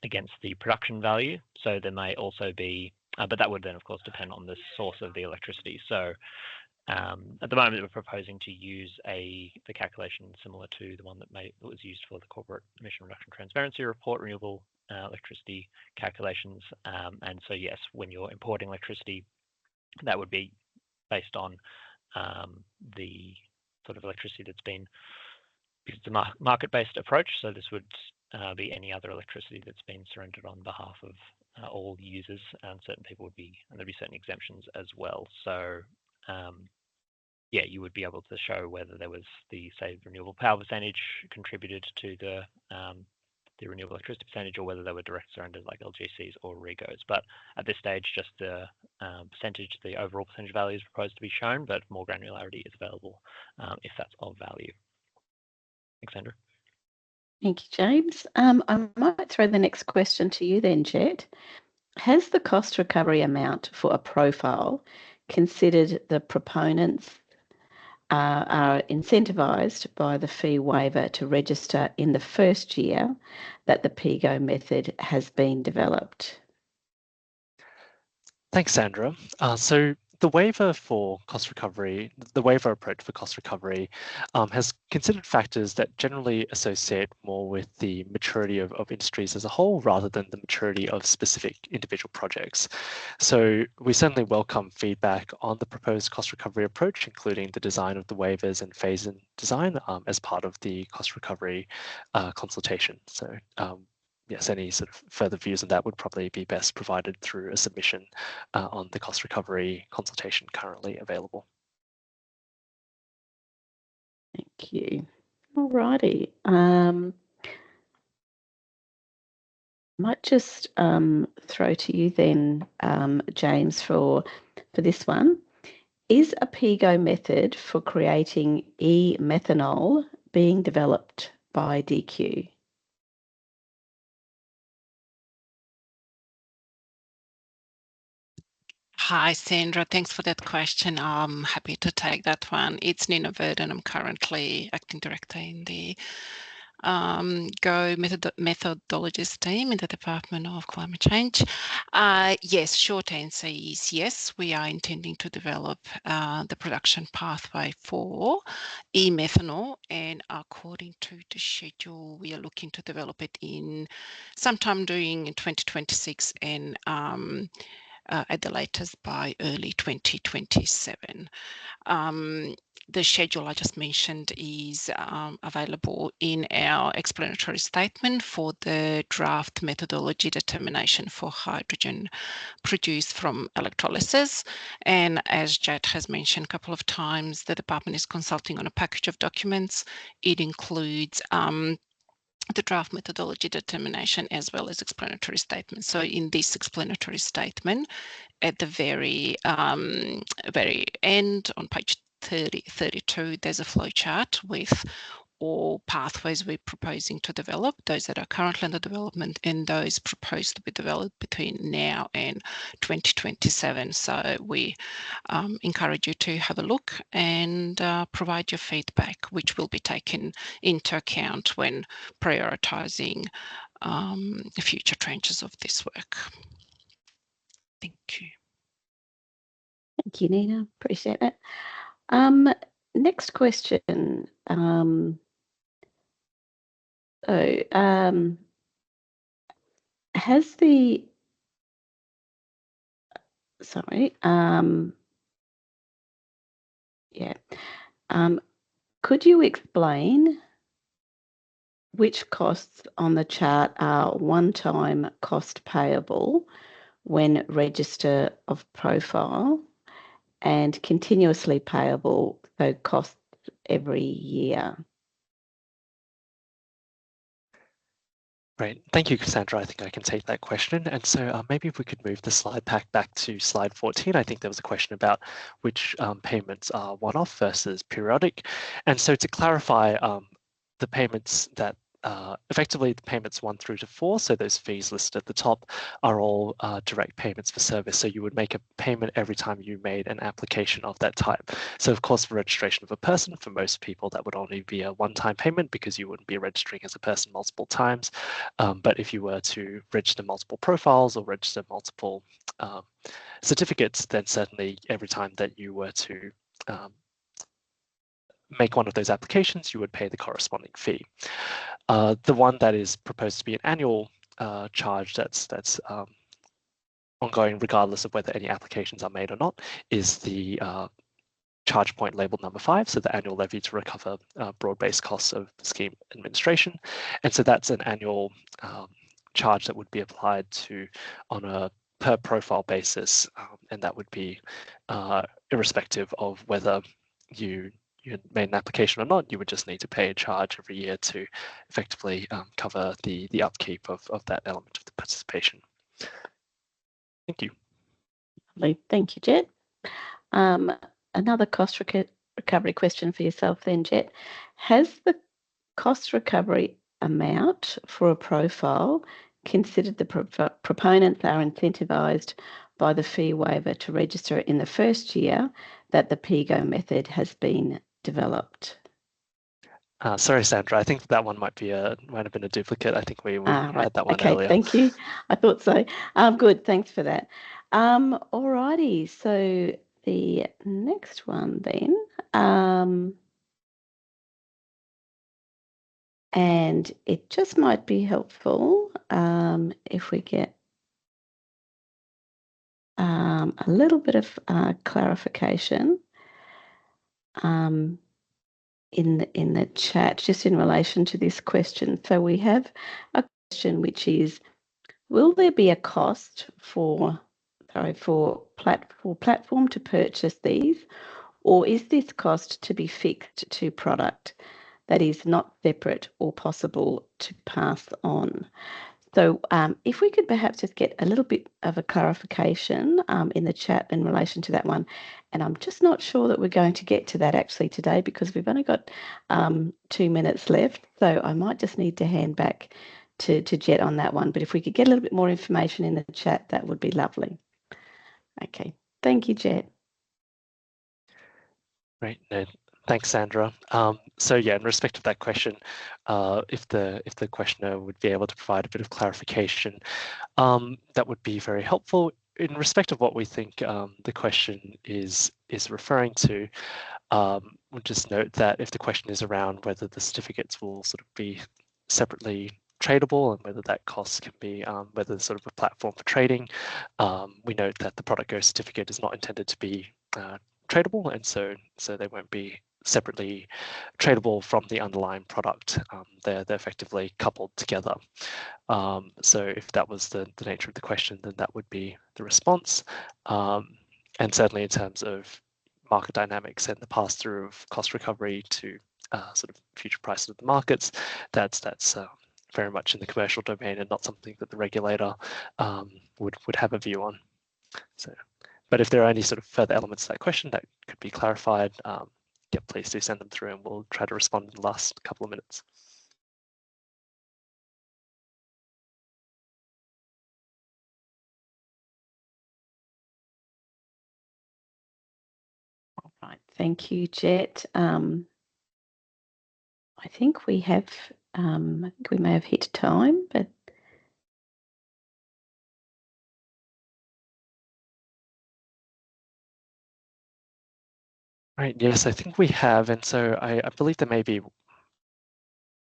against the production value. So there may also be, but that would then of course depend on the source of the electricity. So at the moment we're proposing to use the calculation similar to the one that was used for the Corporate Emission Reduction Transparency Report renewable electricity calculations. And so yes, when you're importing electricity, that would be based on the sort of electricity that's been, because it's a market-based approach. So this would be any other electricity that's been surrendered on behalf of all users, and certain people would be, and there'd be certain exemptions as well. So yeah, you would be able to show whether there was the, say, renewable power percentage contributed to the renewable electricity percentage, or whether they were direct surrenders like LGCs or REGOs. But at this stage, just the percentage, the overall percentage value is proposed to be shown, but more granularity is available if that's of value. Thanks, Sandra. Thank you, James. I might throw the next question to you then, Jet. Has the cost recovery amount for a profile considered the proponents are incentivised by the fee waiver to register in the first year that the PGO method has been developed? Thanks, Sandra. So the waiver for cost recovery, the waiver approach for cost recovery has considered factors that generally associate more with the maturity of industries as a whole rather than the maturity of specific individual projects. So we certainly welcome feedback on the proposed cost recovery approach, including the design of the waivers and phase-in design as part of the cost recovery consultation. So yes, any sort of further views on that would probably be best provided through a submission on the cost recovery consultation currently available. Thank you. All righty. Might just throw to you then, James, for this one. Is a PGO method for creating e-methanol being developed by DQ? Hi, Sandra. Thanks for that question. I'm happy to take that one. It's Nina Verdon. I'm currently acting director in the GO methodologies team in the Department of Climate Change. Yes, short answer is yes. We are intending to develop the production pathway for e-methanol, and according to the schedule, we are looking to develop it in sometime during 2026 and at the latest by early 2027. The schedule I just mentioned is available in our explanatory statement for the draft methodology determination for hydrogen produced from electrolysis. And as Jet has mentioned a couple of times, the department is consulting on a package of documents. It includes the draft methodology determination as well as explanatory statement. So in this explanatory statement, at the very end on page 32, there's a flow chart with all pathways we're proposing to develop, those that are currently under development and those proposed to be developed between now and 2027. So we encourage you to have a look and provide your feedback, which will be taken into account when prioritising future tranches of this work. Thank you. Thank you, Nina. Appreciate that. Next question. Has the, could you explain which costs on the chart are one-time cost payable when register of profile and continuously payable, so costs every year? Great. Thank you, Cassandra. I think I can take that question. And so maybe if we could move the slide pack back to slide 14. I think there was a question about which payments are one-off versus periodic. And so to clarify, the payments that effectively the payments 1 through to 4, so those fees listed at the top, are all direct payments for service. So you would make a payment every time you made an application of that type. So of course, for registration of a person, for most people, that would only be a one-time payment because you wouldn't be registering as a person multiple times. But if you were to register multiple profiles or register multiple certificates, then certainly every time that you were to make one of those applications, you would pay the corresponding fee. The one that is proposed to be an annual charge that's ongoing regardless of whether any applications are made or not is the charge point labeled number 5, so the annual levy to recover broad-based costs of the scheme administration. And so that's an annual charge that would be applied to on a per profile basis, and that would be irrespective of whether you had made an application or not. You would just need to pay a charge every year to effectively cover the upkeep of that element of the participation. Thank you. Thank you, Jet. Another cost recovery question for yourself then, Jet. Has the cost recovery amount for a profile considered the proponents are incentivised by the fee waiver to register in the first year that the PGO method has been developed? Sorry, Sandra, I think that one might have been a duplicate. I think we had that one earlier. Thank you. I thought so. Good, thanks for that. Alrighty, so the next one then, and it just might be helpful if we get a little bit of clarification in the chat, just in relation to this question. So we have a question which is, will there be a cost for platform to purchase these, or is this cost to be fixed to product that is not separate or possible to pass on? So if we could perhaps just get a little bit of a clarification in the chat in relation to that one. And I'm just not sure that we're going to get to that actually today because we've only got 2 minutes left. So I might just need to hand back to Jet on that one. But if we could get a little bit more information in the chat, that would be lovely. Okay, thank you, Jet. Great. No, thanks, Sandra. So yeah, in respect of that question, if the questioner would be able to provide a bit of clarification, that would be very helpful. In respect of what we think the question is referring to, we'll just note that if the question is around whether the certificates will sort of be separately tradable and whether that cost can be whether there's sort of a platform for trading, we note that the Product Go certificate is not intended to be tradable, and so they won't be separately tradable from the underlying product. They're effectively coupled together. So if that was the nature of the question, then that would be the response. And certainly in terms of market dynamics and the pass-through of cost recovery to sort of future prices of the markets, that's very much in the commercial domain and not something that the regulator would have a view on. So, but if there are any sort of further elements to that question that could be clarified, yeah, please do send them through and we'll try to respond in the last couple of minutes. All right, thank you, Jet. I think we have, I think we may have hit time, but Right, yes, I think we have. And so I believe there may be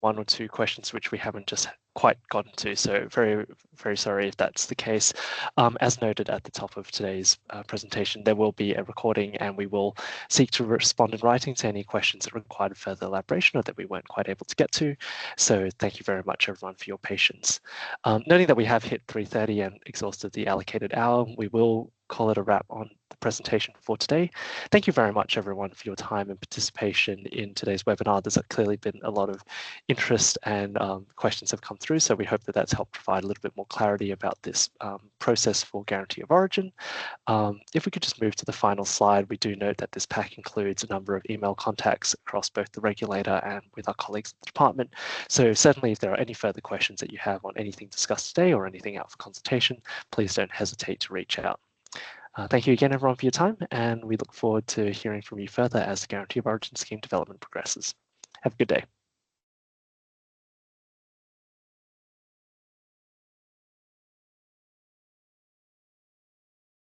one or two questions which we haven't just quite gotten to. So very, very sorry if that's the case. As noted at the top of today's presentation, there will be a recording and we will seek to respond in writing to any questions that required further elaboration or that we weren't quite able to get to. So thank you very much, everyone, for your patience. Noting that we have hit 3:30 and exhausted the allocated hour, we will call it a wrap on the presentation for today. Thank you very much, everyone, for your time and participation in today's webinar. There's clearly been a lot of interest and questions have come through. So we hope that that's helped provide a little bit more clarity about this process for Guarantee of Origin. If we could just move to the final slide, we do note that this pack includes a number of email contacts across both the regulator and with our colleagues at the department. So certainly if there are any further questions that you have on anything discussed today or anything out for consultation, please don't hesitate to reach out. Thank you again, everyone, for your time, and we look forward to hearing from you further as the Guarantee of Origin scheme development progresses. Have a good day.